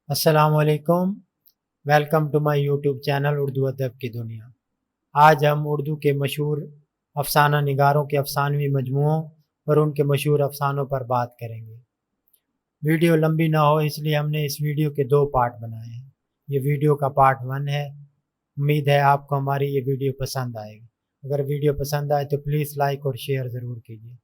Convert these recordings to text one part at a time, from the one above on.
السلام علیکم، welcome to my YouTube channel Urdu ادب کی دنیا۔ آج ہم اردو کے مشہور افسانہ نگاروں کے افسانوی مجموعوں اور ان کے مشہور افسانوں پر بات کریں گے۔ ویڈیو لمبی نہ ہو اس لیے ہم نے اس ویڈیو کے 2 پارٹ بنائے ہیں۔ یہ ویڈیو کا پارٹ 1 ہے۔ امید ہے آپ کو ہماری یہ ویڈیو پسند آئے گی۔ اگر ویڈیو پسند آئے تو پلیز لائک اور شیئر ضرور کیجیے،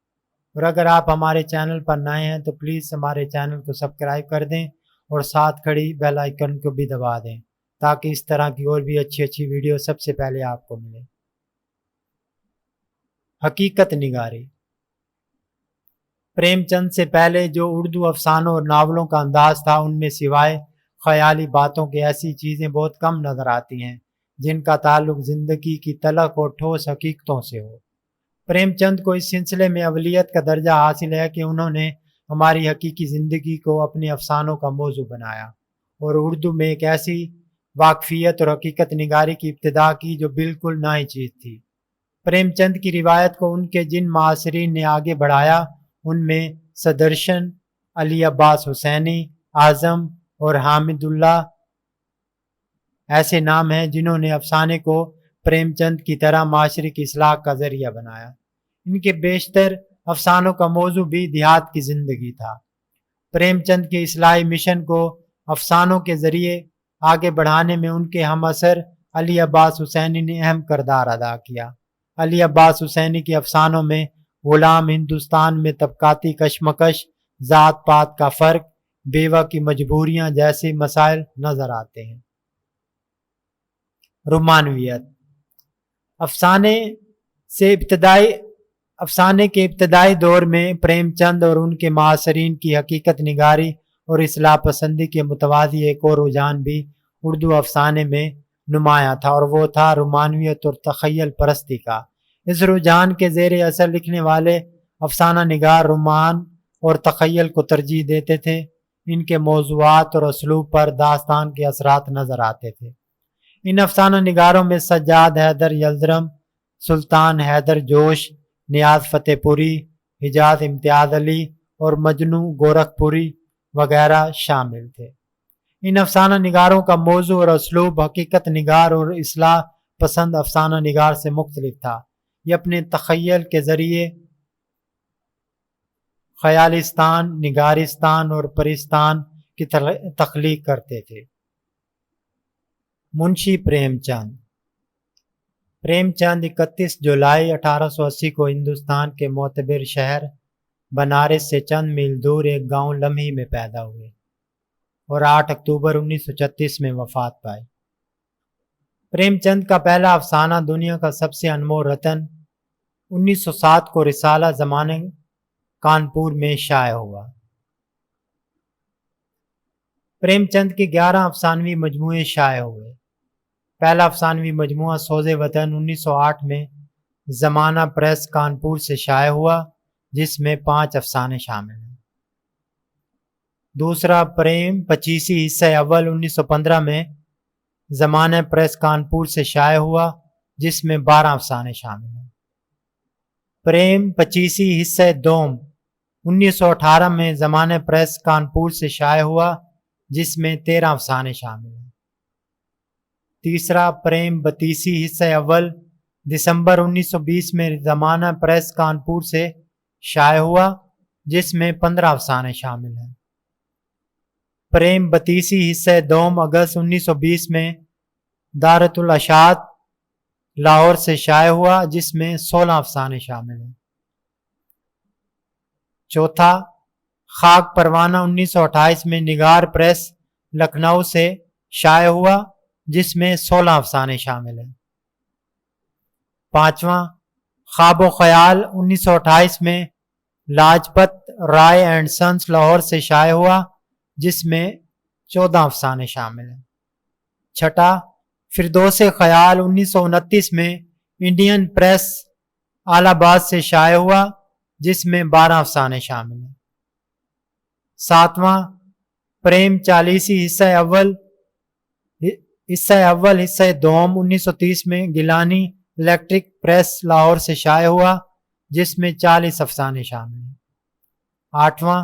اور اگر آپ ہمارے چینل پر نئے ہیں تو پلیز ہمارے چینل کو سبسکرائب کر دیں اور ساتھ کھڑی بیل آئیکن کو بھی دبا دیں تاکہ اس طرح کی اور بھی اچھی ویڈیو سب سے پہلے آپ کو ملے۔ حقیقت نگاری۔ پریم چند سے پہلے جو اردو افسانوں اور ناولوں کا انداز تھا، ان میں سوائے خیالی باتوں کے ایسی چیزیں بہت کم نظر آتی ہیں جن کا تعلق زندگی کی تلخ اور ٹھوس حقیقتوں سے ہو۔ پریم چند کو اس سلسلے میں اولیت کا درجہ حاصل ہے کہ انہوں نے ہماری حقیقی زندگی کو اپنے افسانوں کا موضوع بنایا اور اردو میں ایک ایسی واقفیت اور حقیقت نگاری کی ابتدا کی جو بالکل نئی چیز تھی۔ پریم چند کی روایت کو ان کے جن معاصرین نے آگے بڑھایا ان میں سدرشن، علی عباس حسینی، اعظم اور حامد اللہ ایسے نام ہیں جنہوں نے افسانے کو پریم چند کی طرح معاشرے کی اصلاح کا ذریعہ بنایا۔ ان کے بیشتر افسانوں کا موضوع بھی دیہات کی زندگی تھا۔ پریم چند کے اصلاحی مشن کو افسانوں کے ذریعے آگے بڑھانے میں ان کے ہم عصر علی عباس حسینی نے اہم کردار ادا کیا۔ علی عباس حسینی کے افسانوں میں غلام ہندوستان میں طبقاتی کشمکش، ذات پات کا فرق، بیوہ کی مجبوریاں جیسے مسائل نظر آتے ہیں۔ رومانویت۔ افسانے کے ابتدائی دور میں پریم چند اور ان کے معاصرین کی حقیقت نگاری اور اصلاح پسندی کے متوازی ایک اور رجحان بھی اردو افسانے میں نمایاں تھا، اور وہ تھا رومانویت اور تخیل پرستی کا۔ اس رجحان کے زیر اثر لکھنے والے افسانہ نگار رومان اور تخیل کو ترجیح دیتے تھے۔ ان کے موضوعات اور اسلوب پر داستان کے اثرات نظر آتے تھے۔ ان افسانہ نگاروں میں سجاد حیدر یلدرم، سلطان حیدر جوش، نیاز فتح پوری، حجاز امتیاز علی اور مجنو گورکھپوری وغیرہ شامل تھے۔ ان افسانہ نگاروں کا موضوع اور اسلوب حقیقت نگار اور اصلاح پسند افسانہ نگار سے مختلف تھا۔ یہ اپنے تخیل کے ذریعے خیالستان، نگارستان اور پرستان کی تخلیق کرتے تھے۔ منشی پریم چند۔ پریم چند 31 جولائی 1880 کو ہندوستان کے معتبر شہر بنارس سے چند میل دور ایک گاؤں لمحی میں پیدا ہوئے اور 8 اکتوبر 1936 میں وفات پائی۔ پریم چند کا پہلا افسانہ دنیا کا سب سے انمول رتن 1907 کو رسالہ زمانہ کانپور میں شائع ہوا۔ پریم چند کے 11 افسانوی مجموعے شائع ہوئے۔ پہلا افسانوی مجموعہ سوز وطن 1908 میں زمانہ پریس کانپور سے شائع ہوا، جس میں 5 افسانے شامل ہیں۔ دوسرا پریم پچیسی حصہ اول 1915 میں زمانہ پریس کانپور سے شائع ہوا، جس میں 12 افسانے شامل ہیں۔ پریم پچیسی حصہ دوم 1918 میں زمانہ پریس کانپور سے شائع ہوا، جس میں 13 افسانے شامل ہیں۔ تیسرا پریم بتیسی حصہ اول دسمبر 1920 میں زمانہ پریس کانپور سے شائع ہوا، جس میں 15 افسانے شامل ہیں۔ پریم بتیسی حصہ دوم اگست 1920 میں دارت الاشاعت لاہور سے شائع ہوا، جس میں 16 افسانے شامل ہیں۔ چوتھا خاک پروانہ 1928 میں نگار پریس لکھنؤ سے شائع ہوا، جس میں 16 افسانے شامل ہیں۔ پانچواں خواب و خیال 1928 میں لاجپت رائے اینڈ سنس لاہور سے شائع ہوا، جس میں 14 افسانے شامل ہیں۔ چھٹا فردوس خیال 1929 میں انڈین پریس الہ آباد سے شائع ہوا، جس میں 12 افسانے شامل ہیں۔ ساتواں پریم چالیسی حصہ اول حصہ دوم 1930 میں گیلانی الیکٹرک پریس لاہور سے شائع ہوا، جس میں 40 افسانے شامل ہیں۔ آٹھواں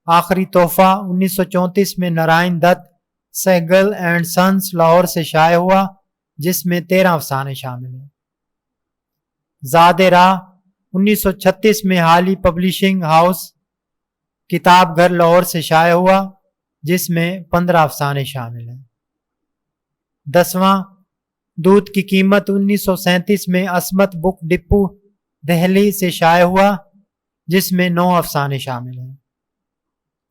आखिरी तोहफा 1934 में नारायण दत्त सहगल एंड सन्स लाहौर से शाये हुआ, जिसमें 13 अफसाने शामिल हैं। ज़ाद राह 1936 में हाली पब्लिशिंग हाउस किताब घर लाहौर से शाये हुआ, जिसमें 15 अफसाने शामिल हैं। 10वां दूध की कीमत 1937 में असमत बुक डिपो दहली से शाये हुआ, जिसमें 9 अफसाने शामिल हैं।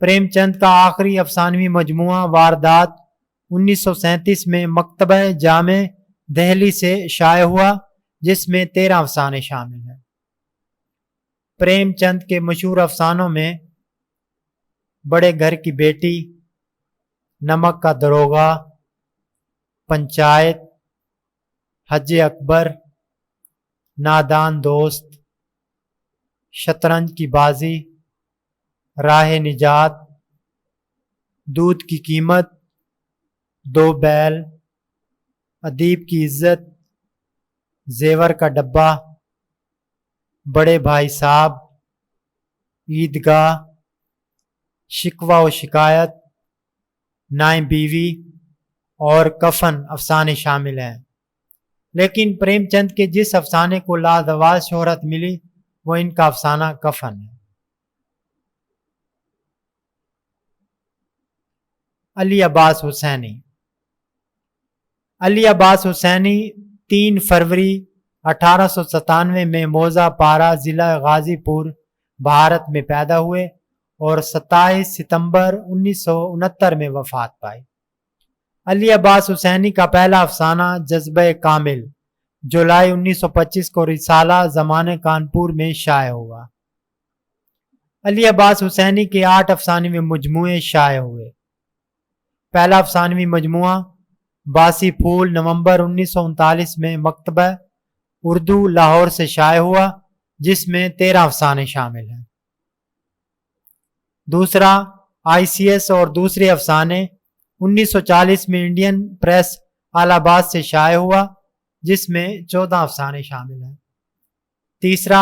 प्रेमचंद का आखिरी अफसानवी मजमुआ वारदात 1937 में मकतबा जामे दहली से शाये हुआ, जिसमें 13 अफसाने शामिल हैं। प्रेमचंद के मशहूर अफसानों में बड़े घर की बेटी, नमक का दरोगा, पंचायत, हज अकबर, नादान दोस्त, शतरंज की बाजी, राह निजात, दूध की कीमत, दो बैल, अदीब की इज्जत, जेवर का डब्बा, बड़े भाई साहब, ईदगाह, शिकवा व शिकायत, नाई बीवी और कफन अफसाने शामिल हैं। लेकिन प्रेमचंद के जिस अफसाने को लाजवाब शोहरत मिली वो इनका अफसाना कफन है। अली अब्बास हुसैनी। अली अब्बास हुसैनी 3 फरवरी 1897 में मौजा पारा जिला गाजीपुर भारत में पैदा हुए और 27 सितंबर 1969 में वफात पाई। अली अब्बास हुसैनी का पहला अफसाना जज्बे कामिल जुलाई 1925 को रिसाला ज़माने कानपुर में शाये हुआ। अली अब्बास हुसैनी के 8 अफसानवी मजमुए शाये हुए। पहला अफसानवी मजमुआ बासी फूल नवंबर 1939 में मकतबा उर्दू लाहौर से शाये हुआ, जिसमें 13 अफसाने शामिल हैं। दूसरा ICS और दूसरे अफसाने 1940 में इंडियन प्रेस अलाहाबाद से शाये हुआ, जिसमें 14 अफसाने शामिल हैं। तीसरा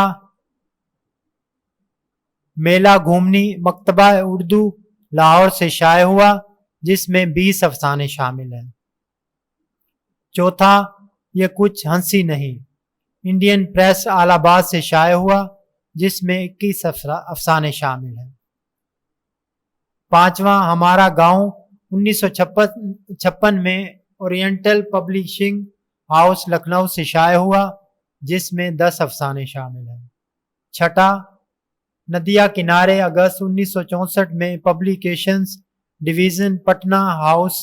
मेला घूमनी मकतबा उर्दू लाहौर से शाये हुआ, जिसमें 20 अफसाने शामिल हैं। चौथा ये कुछ हंसी नहीं इंडियन प्रेस अलाहाबाद से शाये हुआ, जिसमें 21 अफसाने शामिल हैं। पांचवा हमारा गांव 1956 में ओरिएंटल पब्लिशिंग हाउस लखनऊ से शाये हुआ, जिसमें 10 अफसाने शामिल हैं। छठा नदिया किनारे अगस्त 1964 में पब्लिकेशंस डिवीज़न पटना हाउस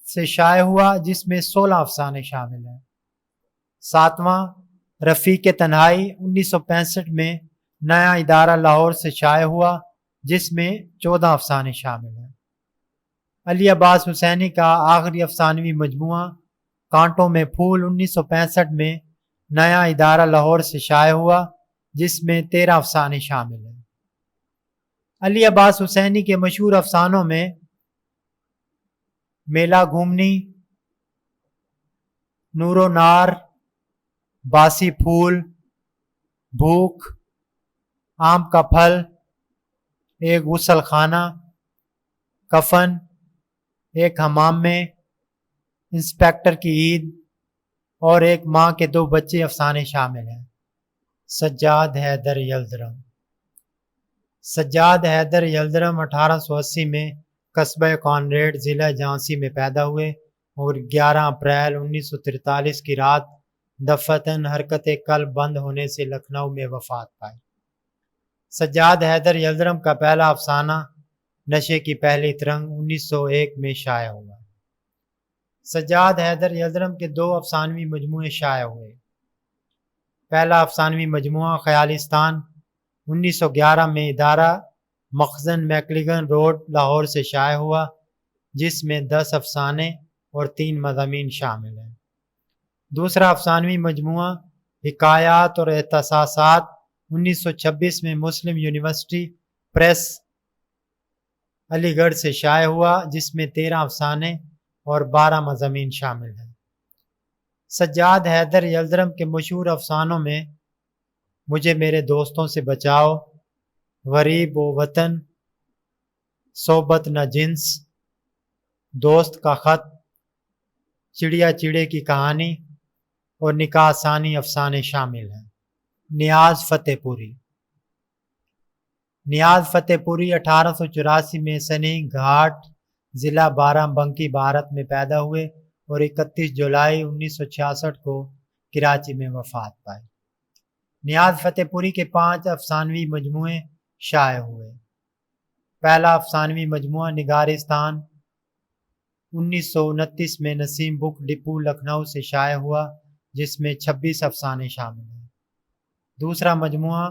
से शाये हुआ, जिसमें 16 अफसाने शामिल हैं। सातवां रफ़ीक तन्हाई 1965 में नया इदारा लाहौर से शाये हुआ, जिसमें 14 अफसाने शामिल हैं। अली अब्बास हुसैनी का आखिरी अफसानवी मजमुआ कांटों में फूल 1965 में नया इदारा लाहौर से शाये हुआ, जिसमें 13 अफसाने शामिल हैं। अली अब्बास हुसैनी के मशहूर अफसानों में मेला घूमनी, नूरो नार, बासी फूल, भूख, आम का फल, एक गुसल खाना, कफन, एक हमाम में, इंस्पेक्टर की ईद और एक माँ के 2 बच्चे अफसाने शामिल हैं। सज्जाद हैदर यल्दरम। सज्जाद हैदर यल्दरम 1880 में कस्बा कॉनरेड ज़िला झांसी में पैदा हुए और 11 अप्रैल 1943 की रात दफतन हरकत कल्ब बंद होने से लखनऊ में वफात पाई। सज्जाद हैदर यल्दरम का पहला अफसाना नशे की पहली तरंग 1901 में शाया हुआ। सज्जाद हैदर यल्दरम के 2 अफसानवी मजमुए शाया हुए। पहला अफसानवी मजमुआ ख्यालिस्तान 1911 में इदारा मखजन मैकलिगन रोड लाहौर से शाया हुआ, जिसमें 10 अफसाने और 3 मज़ामीन शामिल हैं। दूसरा अफसानवी मजमुआ हिकायात और एहतसासात 1926 में मुस्लिम यूनिवर्सिटी प्रेस अलीगढ़ से शाया हुआ, जिसमें 13 अफसाने और 12 मज़ामीन शामिल हैं। सज्जाद हैदर यल्दरम के मशहूर अफसानों में मुझे मेरे दोस्तों से बचाओ, गरीब व वतन, صحبت نہ جنس، دوست کا خط، چڑیا چڑے کی کہانی اور نکاح ثانی افسانے شامل ہیں۔ نیاز فتح پوری۔ نیاز فتح پوری 1884 میں سنی گھاٹ ضلع بارہ بنکی بھارت میں پیدا ہوئے اور 31 جولائی 1966 کو کراچی میں وفات پائے۔ نیاز فتح پوری کے 5 افسانوی مجموعے شائع ہوئے۔ پہلا افسانوی مجموعہ نگارستان 1929 میں نسیم بک ڈپو لکھنؤ سے شائع ہوا، جس میں 26 افسانے شامل ہیں۔ دوسرا مجموعہ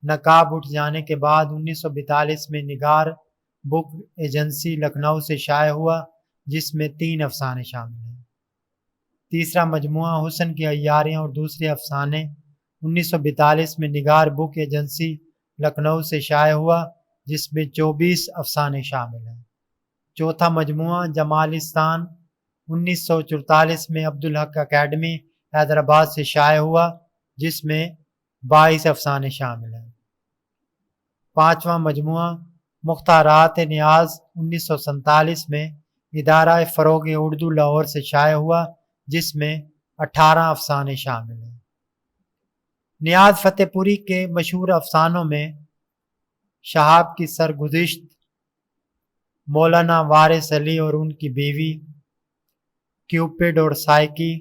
نقاب اٹھ جانے کے بعد 1942 میں نگار بک ایجنسی لکھنؤ سے شائع ہوا، جس میں 3 افسانے شامل ہیں۔ تیسرا مجموعہ حسن کی عیاریاں اور دوسرے افسانے 1942 میں نگار بک ایجنسی لکھنؤ سے شائع ہوا، جس میں 24 افسانے شامل ہیں۔ چوتھا مجموعہ جمالستان 1944 میں عبدالحق اکیڈمی حیدرآباد سے شائع ہوا، جس میں 22 افسانے شامل ہیں۔ پانچواں مجموعہ مختارات نیاز 1947 میں ادارہ فروغ اردو لاہور سے شائع ہوا، جس میں 18 افسانے شامل ہیں۔ نیاز فتح پوری کے مشہور افسانوں میں شہاب کی سرگزشت، مولانا وارث علی اور ان کی بیوی، کیوپڈ اور سائیکی،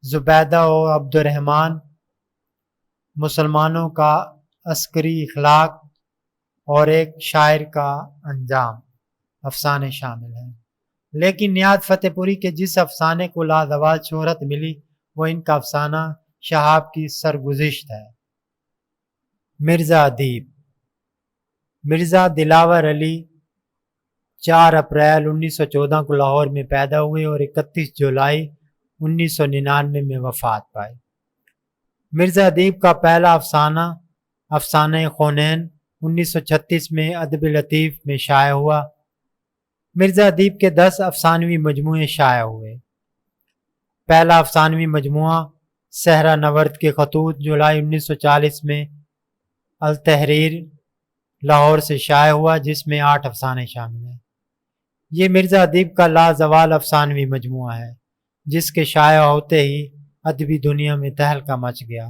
زبیدہ و عبد الرحمن، مسلمانوں کا عسکری اخلاق اور ایک شاعر کا انجام افسانے شامل ہیں۔ لیکن نیاز فتح پوری کے جس افسانے کو لازوال شہرت ملی وہ ان کا افسانہ شہاب کی سرگزشت ہے۔ مرزا ادیب۔ مرزا دلاور علی 4 اپریل 1914 کو لاہور میں پیدا ہوئے اور 31 جولائی 1999 میں وفات پائے۔ مرزا ادیب کا پہلا افسانہ افسانہ خونین 1936 میں ادب لطیف میں شائع ہوا۔ مرزا ادیب کے 10 افسانوی مجموعے شائع ہوئے۔ پہلا افسانوی مجموعہ صحرا نورد کے خطوط جولائی 1940 میں التحریر لاہور سے شائع ہوا، جس میں 8 افسانے شامل ہیں۔ یہ مرزا ادیب کا لازوال افسانوی مجموعہ ہے، جس کے شائع ہوتے ہی ادبی دنیا میں تہلکہ مچ گیا۔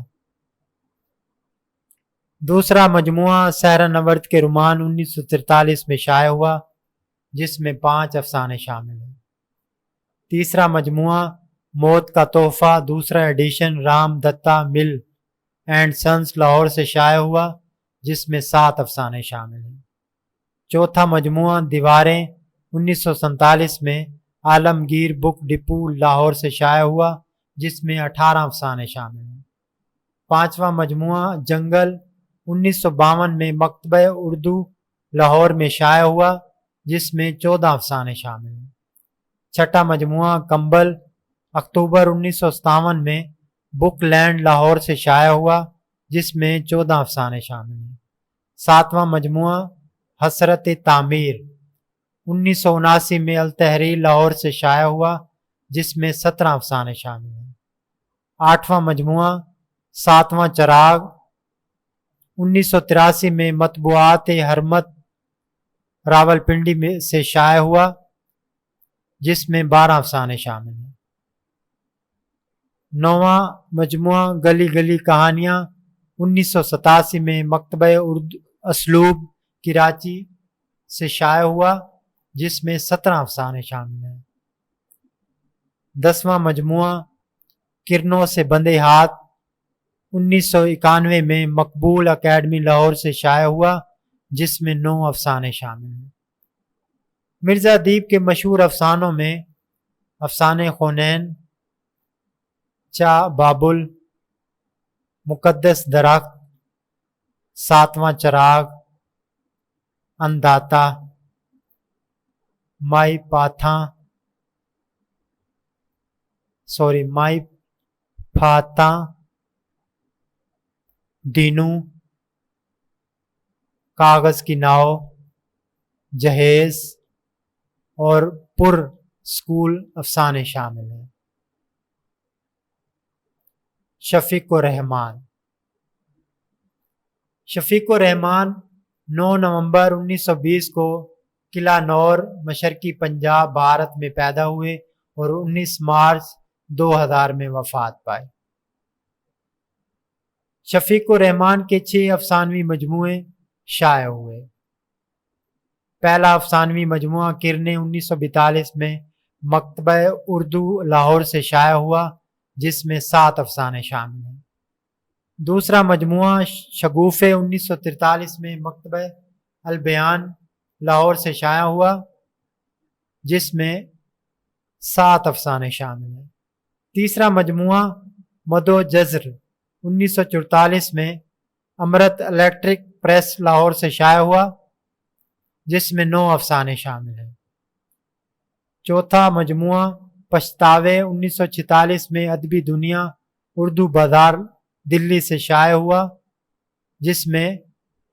دوسرا مجموعہ صحرا نورد کے رومان 1943 میں شائع ہوا، جس میں 5 افسانے شامل ہیں۔ تیسرا مجموعہ موت کا تحفہ دوسرا ایڈیشن رام دتا مل اینڈ سنس لاہور سے شائع ہوا، جس میں 7 افسانے شامل ہیں۔ چوتھا مجموعہ دیواریں 1947 میں عالمگیر بک ڈپو لاہور سے شائع ہوا، جس میں 18 افسانے شامل ہیں۔ پانچواں مجموعہ جنگل 1952 میں مکتبہ اردو لاہور میں شائع ہوا، جس میں 14 افسانے شامل ہیں۔ چھٹا مجموعہ کمبل اکتوبر 1957 میں بک لینڈ لاہور سے شائع ہوا، جس میں 14 افسانے شامل ہیں۔ ساتواں مجموعہ حسرت تعمیر 1979 میں التحریر لاہور سے شائع ہوا، جس میں 17 افسانے شامل ہیں۔ آٹھواں مجموعہ ساتواں چراغ 1983 میں مطبوعات حرمت راولپنڈی میں سے شائع ہوا، جس میں 12 افسانے شامل ہیں۔ نواں مجموعہ گلی گلی کہانیاں 1987 میں مکتبہ اردو اسلوب کراچی سے شائع ہوا، جس میں 17 افسانے شامل ہیں۔ 10واں مجموعہ کرنوں سے بندے ہاتھ 1991 میں مقبول اکیڈمی لاہور سے شائع ہوا، جس میں 9 افسانے شامل ہیں۔ مرزا ادیب کے مشہور افسانوں میں افسانے خونین، چاء بابل، مقدس درخت، ساتواں چراغ، انداتا، مائی پھاتاں، دینو، کاغذ کی ناؤ، جہیز اور پر سکول افسانے شامل ہیں۔ شفیق الرحمان۔ शफीक रहमान 9 नवंबर 1920 को किला नौर मशरकी पंजाब भारत में पैदा हुए और 19 मार्च 2000 में वफात पाए। शफीक रहमान के 6 अफसानवी मजमूए शाये हुए। पहला अफसानवी मजमुआ किरने 1942 में मकतबा उर्दू लाहौर से शाया हुआ, जिसमें 7 अफसाने शामिल हैं। दूसरा मजमुआ शगुफ़े 1943 में मकतबा अल बयान लाहौर से शाया हुआ, जिसमें 7 अफसाने शामिल हैं। तीसरा मजमुआ मदो जज़्र 1944 में अमृत इलेक्ट्रिक प्रेस लाहौर से शाया हुआ, जिसमें 9 अफसाने शामिल हैं। चौथा मजमुआ पछतावे 1946 में अदबी दुनिया उर्दू बाजार दिल्ली से शाया हुआ, जिसमें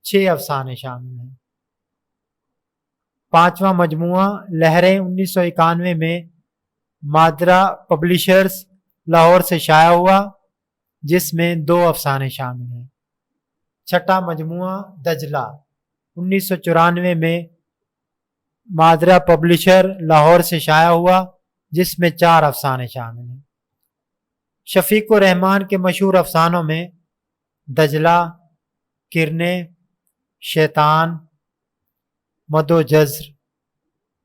6 अफसाने शामिल हैं। पांचवा मजमुआ लहरें 1991 में मादरा पब्लिशर्स लाहौर से शाया हुआ, जिसमें 2 अफसाने शामिल हैं। छठा मजमुआ दजला 1994 में मादरा पब्लिशर लाहौर से शाया हुआ, जिसमें 4 अफसाने शामिल हैं। शफीक रहमान के मशहूर अफसानों में दजला, किरने, शैतान, मदो जज़्र,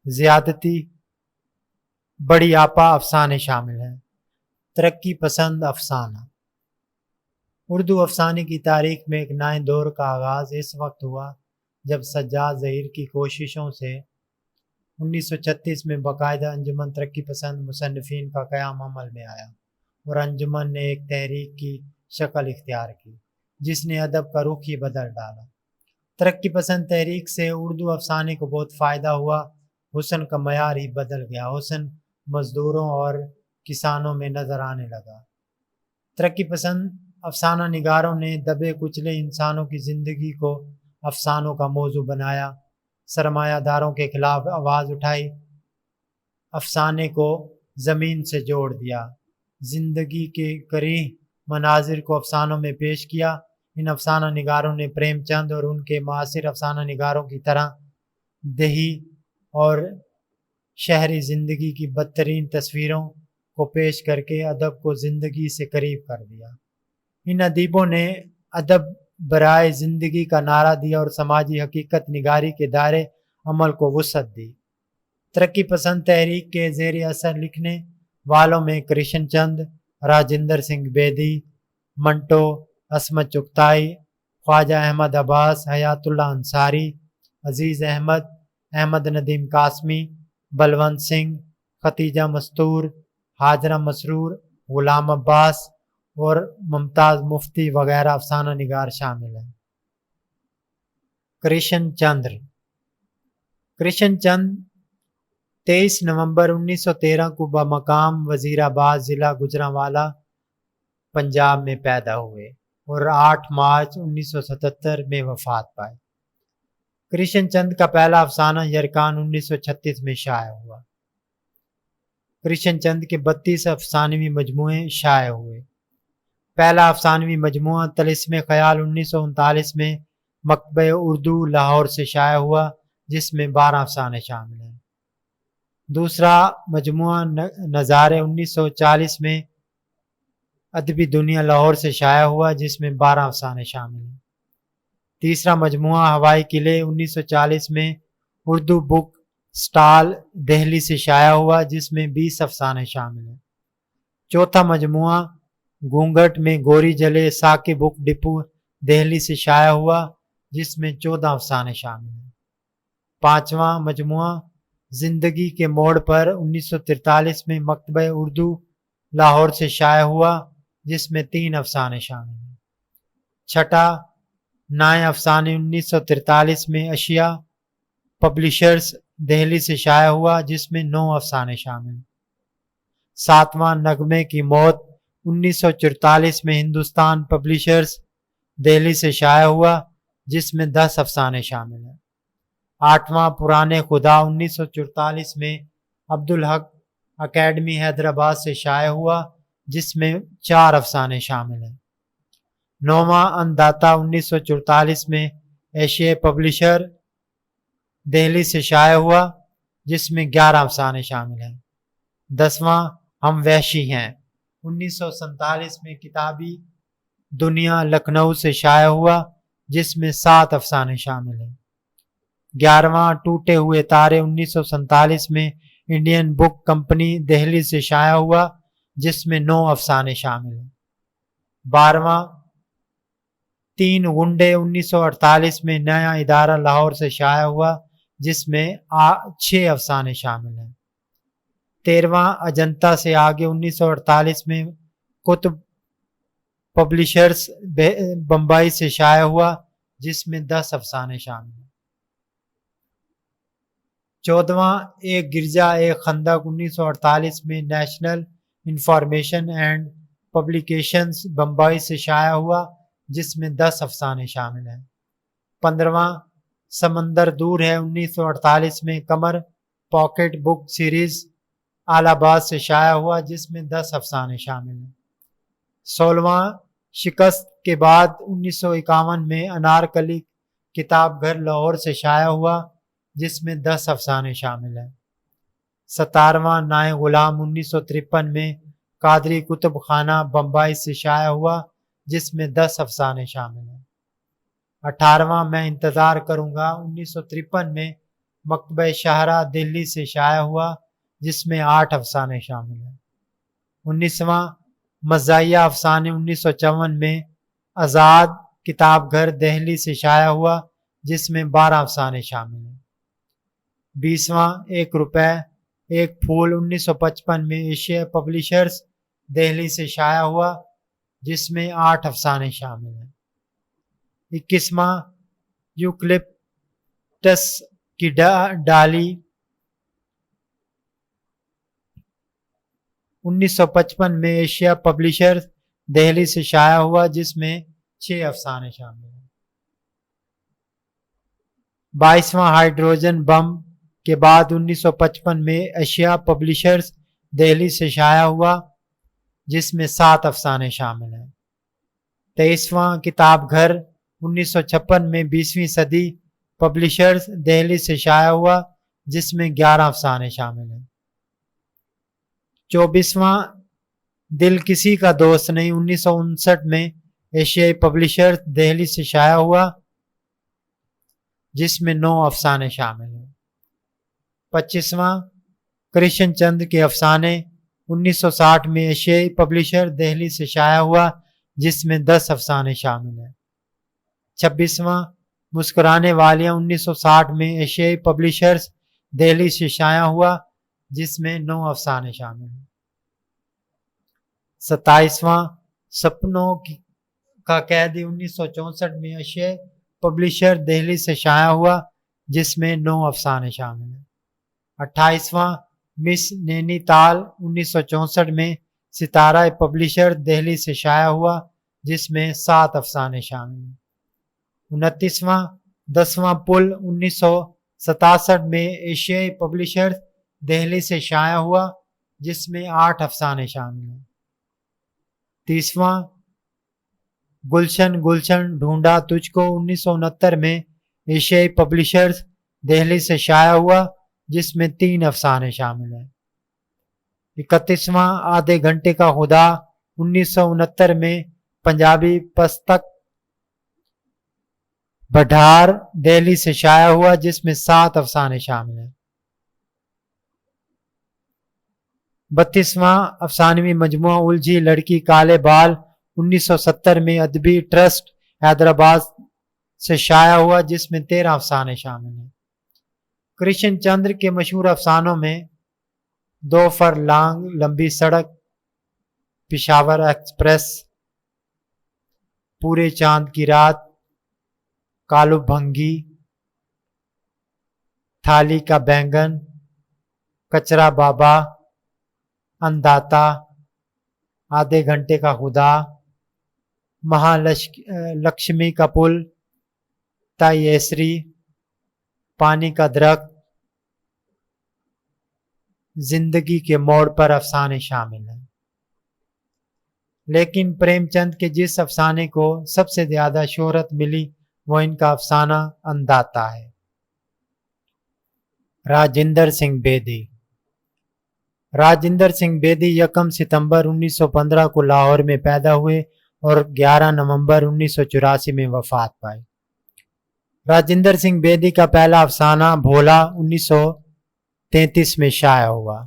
ज़ियादती, बड़ी आपा अफसाने शामिल हैं। तरक्की पसंद अफसाना। उर्दू अफसाने की तारीख में एक नए दौर का आगाज़ इस वक्त हुआ जब सज्जाद ज़हीर की कोशिशों से 1936 में बाकायदा अंजुमन तरक्की पसंद मुसन्निफ़ीन का क़याम अमल में आया और अंजुमन ने एक तहरीक की शक्ल इख्तियार की, जिसने अदब का रुख ही बदल डाला। तरक्की पसंद तहरीक से उर्दू अफसाने को बहुत फ़ायदा हुआ। हुस्न का मयार ही बदल गया। हुस्न मज़दूरों और किसानों में नज़र आने लगा। तरक्की पसंद अफसाना निगारों ने दबे कुचले इंसानों की ज़िंदगी को अफसानों का मौजू बनाया, सरमायादारों के खिलाफ आवाज़ उठाई, अफसाने को ज़मीन से जोड़ दिया, ज़िंदगी के करीह मनाजिर को अफसानों में पेश किया। इन अफसाना निगारों ने प्रेमचंद और उनके मासिर अफसाना निगारों की तरह देही और शहरी ज़िंदगी की बदतरीन तस्वीरों को पेश करके अदब को ज़िंदगी से करीब कर दिया। इन अदीबों ने अदब बराए ज़िंदगी का नारा दिया और समाजी हकीकत निगारी के दायरे अमल को वुसअत दी। तरक्की पसंद तहरीक के ज़ेर असर लिखने वालों में कृष्ण चंद, राजिंदर सिंह बेदी, मंटो, असमत चुगताई, ख्वाजा अहमद अब्बास, हयातुल्लाह अंसारी, अजीज़ अहमद, अहमद नदीम कासमी, बलवंत सिंह, खतीजा मस्तूर, हाजरा मसरूर, गुलाम अब्बास और मुमताज़ मुफ्ती वगैरह अफसाना निगार शामिल हैं। कृष्ण चंद्र 23 नवंबर 1913 को बमकाम वज़ीराबाद ज़िला गुजरांवाला पंजाब में पैदा हुए और 8 मार्च 1977 में वफात पाए। कृष्ण चंद का पहला अफसाना यरकान 1936 में शाया हुआ। कृष्ण चंद के 32 अफसानवी मजमूए शाया हुए। पहला अफसानवी मजमुआ तलिस्मे ख्याल 1939 में मकतबे उर्दू लाहौर से शाया हुआ, जिसमें 12 अफसाने शामिल हैं। दूसरा मजमुआ नज़ारे 1940 में अदबी दुनिया लाहौर से शाया हुआ, जिसमें 12 अफसाने शामिल हैं। तीसरा मजमुआ हवाई किले 1940 में उर्दू बुक स्टॉल दिल्ली से शाया हुआ, जिसमें 20 अफसाने शामिल हैं। चौथा मजमुआ घूंघट में गोरी जले साके बुक डिपो दिल्ली से शाया हुआ, जिसमें 14 अफसाने शामिल हैं। पांचवा मजमुआ जिंदगी के मोड़ पर 1943 में मकतबे उर्दू लाहौर से शाया हुआ, जिसमें 3 अफसाने शामिल हैं। छठा नए अफसाने 1943 में अशिया पब्लिशर्स दिल्ली से शाया हुआ, जिसमें 9 अफसाने शामिल हैं। सातवां नगमे की मौत 1944 में हिंदुस्तान पब्लिशर्स दिल्ली से शाया हुआ, जिसमें 10 अफसाने शामिल हैं। आठवां पुराने खुदा 1944 में अब्दुल हक अकेडमी हैदराबाद से शाया हुआ, जिसमें 4 अफसाने शामिल हैं। 9वां अन्नदाता 1944 में एशियाई पब्लिशर दिल्ली से शाया हुआ, जिसमें 11 अफसाने शामिल हैं। 10वां हम वहशी हैं 1947 में किताबी दुनिया लखनऊ से शाया हुआ, जिसमें 7 अफसाने शामिल हैं। 11वां टूटे हुए तारे 1947 में इंडियन बुक कंपनी दिल्ली से शाया हुआ, जिसमें 9 अफसाने शामिल हैं। 12वां 3 गुंडे 1948 में नया इदारा लाहौर से शाया हुआ, जिसमें 6 अफसाने शामिल हैं। 13वां अजंता से आगे 1948 में कुतुब पब्लिशर्स बम्बई से शाया हुआ, जिसमें 10 अफसाने शामिल हैं। 14वां एक गिरजा एक खंदक 1948 में national information and publications Bombay से शाया हुआ, जिसमें 10 अफसाने शामिल हैं। 15वां समंदर दूर है 1948 में कमर पॉकेट बुक सीरीज आलाबाद से शाया हुआ, जिसमें 10 अफसाने शामिल हैं। 16वां शिकस्त के बाद 1951 में अनारकली किताब घर लाहौर से शाया हुआ, जिसमें 10 अफसाने शामिल हैं। 17वां नाए गुलाम 1953 में कादरी कुतुब खाना बम्बई से शाया हुआ, जिसमें 10 अफसाने शामिल हैं। 18वां मैं इंतज़ार करूँगा 1953 में मकतबा शाहरा दिल्ली से शाया हुआ, जिसमें 8 अफसाने शामिल हैं। 19वां मज़ाहिया अफसाने 1954 में आज़ाद किताब घर दिल्ली से शाया हुआ, जिसमें 12 अफसाने शामिल हैं। 20वां 1 रुपए एक फूल 1955 में एशिया पब्लिशर्स दिल्ली से शाया हुआ, जिसमें 8 अफसाने शामिल हैं। 21वां यूकलिप्टस की डाली 1955 में एशिया पब्लिशर्स दिल्ली से शाया हुआ, जिसमें 6 अफसाने शामिल हैं। 22वां हाइड्रोजन बम के बाद 1955 में एशिया पब्लिशर्स दिल्ली से शाया हुआ, जिसमें 7 अफसाने शामिल हैं। 23वां किताब घर 1956 में 20वीं सदी पब्लिशर्स दिल्ली से शाया हुआ, जिसमें 11 अफसाने शामिल हैं। 24वां दिल किसी का दोस्त नहीं 1959 में एशियाई पब्लिशर्स दिल्ली से शाया हुआ, जिसमें 9 अफसाने शामिल हैं। 25वां कृष्ण चंद्र के अफसाने 1960 में एशियाई पब्लिशर दिल्ली से शाया हुआ, जिसमें 10 अफसाने शामिल हैं। 26वां मुस्कुराने वालियां 1960 में एशियाई पब्लिशर्स दिल्ली से शाया हुआ, जिसमें 9 अफसाने शामिल हैं। 27वां सपनों का कैदी 1964 में एशियाई पब्लिशर दिल्ली से शाया हुआ, जिसमें 9 अफसाने शामिल हैं। 28वां मिस नैनीताल 1964 में सितारा पब्लिशर दिल्ली से शाया हुआ, जिसमें 7 अफसाने शामिल हैं। 29वां 10वां पुल 1967 में एशियाई पब्लिशर दिल्ली से शाया हुआ, जिसमें 8 अफसाने शामिल हैं। 30वां गुलशन गुलशन ढूंढा तुझको 1969 में एशियाई पब्लिशर्स दिल्ली से शाया हुआ, जिसमें 3 अफसाने शामिल हैं। 31वां आधे घंटे का खुदा 1969 में पंजाबी पुस्तक बढार दिल्ली से शाया हुआ, जिसमें 7 अफसाने शामिल हैं। 32वां अफसानवी मजमुआ उलझी लड़की काले बाल 1970 में अदबी ट्रस्ट हैदराबाद से शाया हुआ, जिसमें 13 अफसाने शामिल हैं। कृष्ण चंद्र के मशहूर अफसानों में 2 फरलांग लंबी सड़क, पिशावर एक्सप्रेस, पूरे चांद की रात, कालू भंगी, थाली का बैंगन, कचरा बाबा, अन्नदाता, आधे घंटे का खुदा, महालक्ष्मी का पुल, तायेसरी, पानी का दरख्त, जिंदगी के मोड़ पर अफसाने शामिल हैं। لیکن پریم چند کے جس افسانے کو سب سے زیادہ شہرت ملی وہ ان کا افسانہ انداتا ہے۔ راجندر سنگھ بیدی۔ راجندر سنگھ بیدی 1 ستمبر 1915 کو لاہور میں پیدا ہوئے اور 11 نومبر 1984 میں وفات پائی۔ راجندر سنگھ بیدی کا پہلا افسانہ بھولا 1933 میں شائع ہوا۔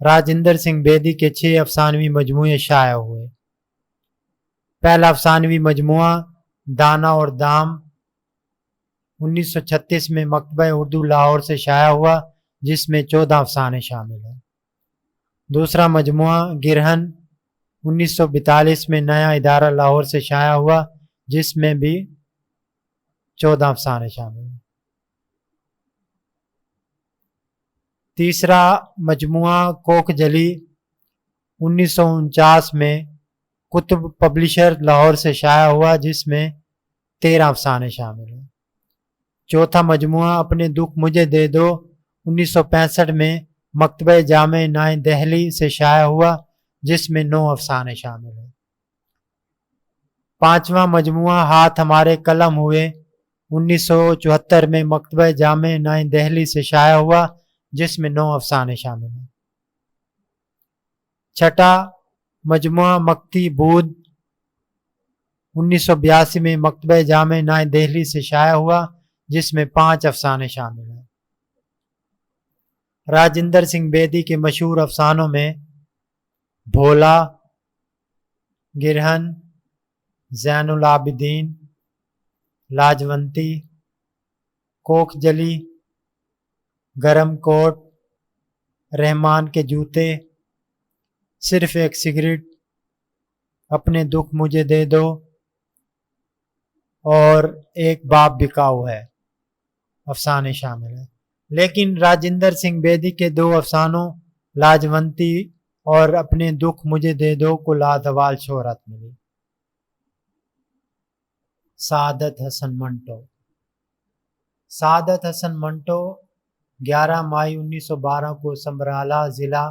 راجندر سنگھ بیدی کے 6 افسانوی مجموعے شائع ہوئے۔ پہلا افسانوی مجموعہ دانا اور دام 1936 میں مکتبہ اردو لاہور سے شائع ہوا جس میں 14 افسانے شامل ہیں۔ دوسرا مجموعہ گرہن 1942 میں نیا ادارہ لاہور سے شائع ہوا جس میں بھی 14 افسانے شامل ہیں۔ تیسرا مجموعہ کوک جلی 1949 میں کتب پبلشر لاہور سے شائع ہوا جس میں 13 افسانے شامل ہیں۔ چوتھا مجموعہ اپنے دکھ مجھے دے دو 1965 میں مکتبہ جامع نائے دہلی سے شائع ہوا جس میں 9 افسانے شامل ہیں۔ پانچواں مجموعہ ہاتھ ہمارے قلم ہوئے 1974 میں مکتبہ جامع نائے دہلی سے شائع ہوا جس میں 9 افسانے شامل ہیں۔ چھٹا مجموعہ مکتی بود 1982 میں مکتبہ جامع نائے دہلی سے شائع ہوا جس میں 5 افسانے شامل ہیں۔ راجندر سنگھ بیدی کے مشہور افسانوں میں بھولا، گرہن، زین العابدین، لاجونتی، کوک جلی، گرم کوٹ، رحمان کے جوتے، صرف ایک سگریٹ، اپنے دکھ مجھے دے دو اور ایک باپ بکاؤ ہے افسانے شامل ہیں۔ لیکن راجندر سنگھ بیدی کے 2 افسانوں لاجونتی اور اپنے دکھ مجھے دے دو کو لازوال شہرت ملی۔ سعادت حسن منٹو۔ سعادت حسن منٹو 11 مئی 1912 کو سنبھرالا ضلع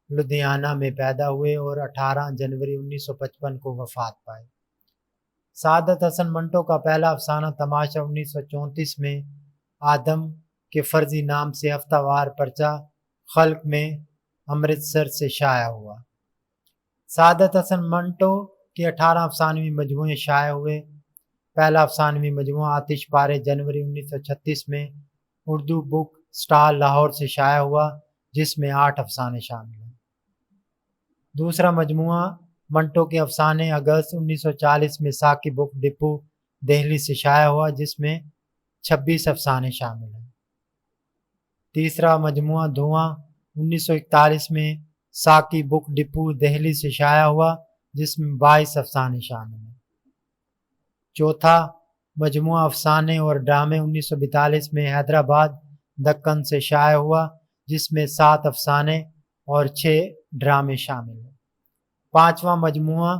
لدھیانہ میں پیدا ہوئے اور 18 جنوری 1955 کو وفات پائے۔ سعادت حسن منٹو کا پہلا افسانہ تماشا 1934 میں آدم کے فرضی نام سے ہفتہ وار پرچہ خلق میں امرتسر سے شائع ہوا۔ سعادت حسن منٹو کے 18 افسانوی مجموعے شائع ہوئے۔ پہلا افسانوی مجموعہ آتش پارے جنوری 1936 میں اردو بک سٹال لاہور سے شائع ہوا جس میں 8 افسانے شامل ہیں۔ دوسرا مجموعہ منٹو کے افسانے اگست 1940 میں ساکی بک ڈپو دہلی سے شائع ہوا جس میں 26 افسانے شامل ہیں۔ تیسرا مجموعہ دھواں 1941 میں ساکی بک ڈپو دہلی سے شائع ہوا جس میں 22 افسانے شامل ہیں۔ چوتھا مجموعہ افسانے اور ڈرامے 1942 میں حیدرآباد دکن سے شائع ہوا جس میں 7 افسانے اور 6 ڈرامے شامل ہیں۔ پانچواں مجموعہ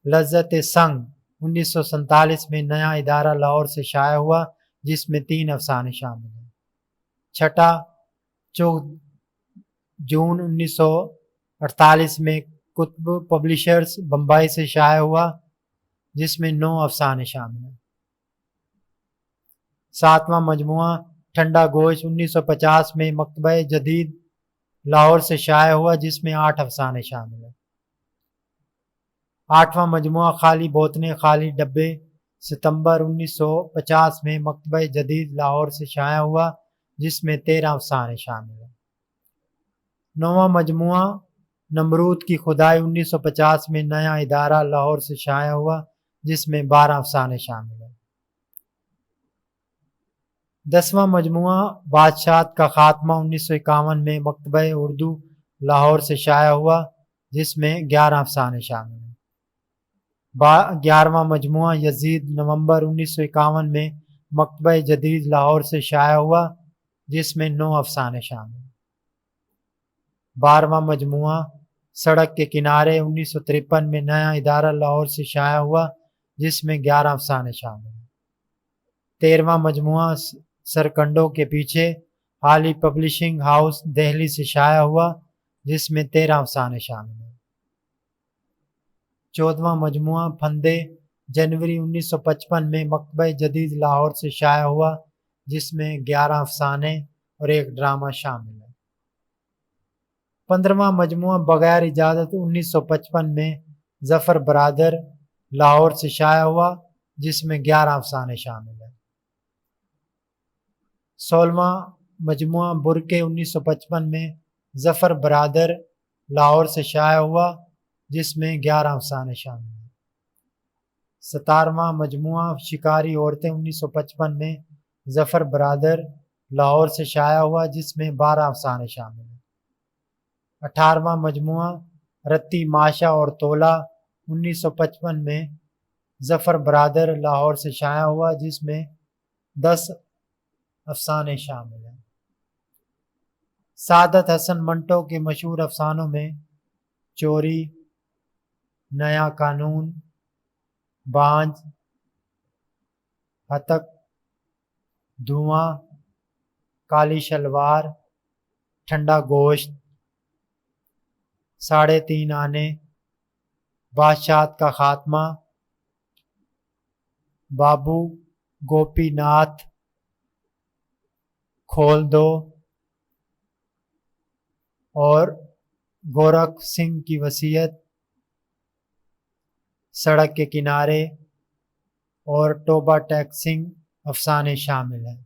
لذت سنگ 1947 میں نیا ادارہ لاہور سے شائع ہوا جس میں 3 افسانے شامل ہیں۔ چھٹا 14 جون 1948 میں کتب پبلشرز بمبئی سے شائع ہوا جس میں 9 افسانے شامل ہیں۔ ساتواں مجموعہ ٹھنڈا گوشت 1950 میں مکتبہ جدید لاہور سے شائع ہوا جس میں 8 افسانے شامل ہیں۔ آٹھواں مجموعہ خالی بوتلیں خالی ڈبے ستمبر 1950 میں مکتبہ جدید لاہور سے شائع ہوا جس میں 13 افسانے شامل ہیں۔ نواں مجموعہ نمرود کی خدائی 1950 میں نیا ادارہ لاہور سے شائع ہوا جس میں 12 افسانے شامل ہیں۔ 10واں مجموعہ بادشاہت کا خاتمہ 1951 میں مکتبہ اردو لاہور سے شائع ہوا جس میں 11 افسانے شامل ہیں۔ 11واں مجموعہ یزید نومبر 1951 میں مکتبہ جدید لاہور سے شائع ہوا جس میں 9 افسانے شامل ہیں۔ 12واں مجموعہ سڑک کے کنارے 1953 میں نیا ادارہ لاہور سے شائع ہوا جس میں 11 افسانے شامل ہیں۔ 13واں مجموعہ سرکنڈوں کے پیچھے حالی پبلشنگ ہاؤس، دہلی سے شائع ہوا جس میں 13 افسانے شامل ہیں۔ 14वां मजमुआ फंदे जनवरी 1955 में मकतबा जदीद लाहौर से शाया हुआ, जिसमें 11 अफसाने और एक ड्रामा शामिल है। 15वां मजमुआ बगैर इजाज़त 1955 में ज़फ़र बरादर लाहौर से शाया हुआ, जिसमें 11 अफसाने शामिल हैं। 16वां मजमुआ बुरके 1955 में ज़फ़र बरादर लाहौर से शाया हुआ, जिसमें 11 अफसाने शामिल हैं। 17वां मजमुआ शिकारी औरतें 1955 में ज़फ़र बरादर लाहौर से शाया हुआ, जिसमें 12 अफसाने शामिल हैं। 18वां मजमुआ रत्ती माशा और तोला 1955 में ज़फ़र बरादर लाहौर से शाया हुआ, जिसमें 10 अफसाने शामिल हैं। सादत हसन मंटो के मशहूर अफसानों में चोरी, नया कानून, बांझ, हतक, धुआं, काली शलवार, ठंडा गोश्त, 3.5 आने, बादशाहत का खात्मा, बाबू गोपीनाथ, खोल दो और गोरख सिंह की वसीयत, सड़क के किनारे और टोबा टैक्सिंग अफसाने शामिल हैं।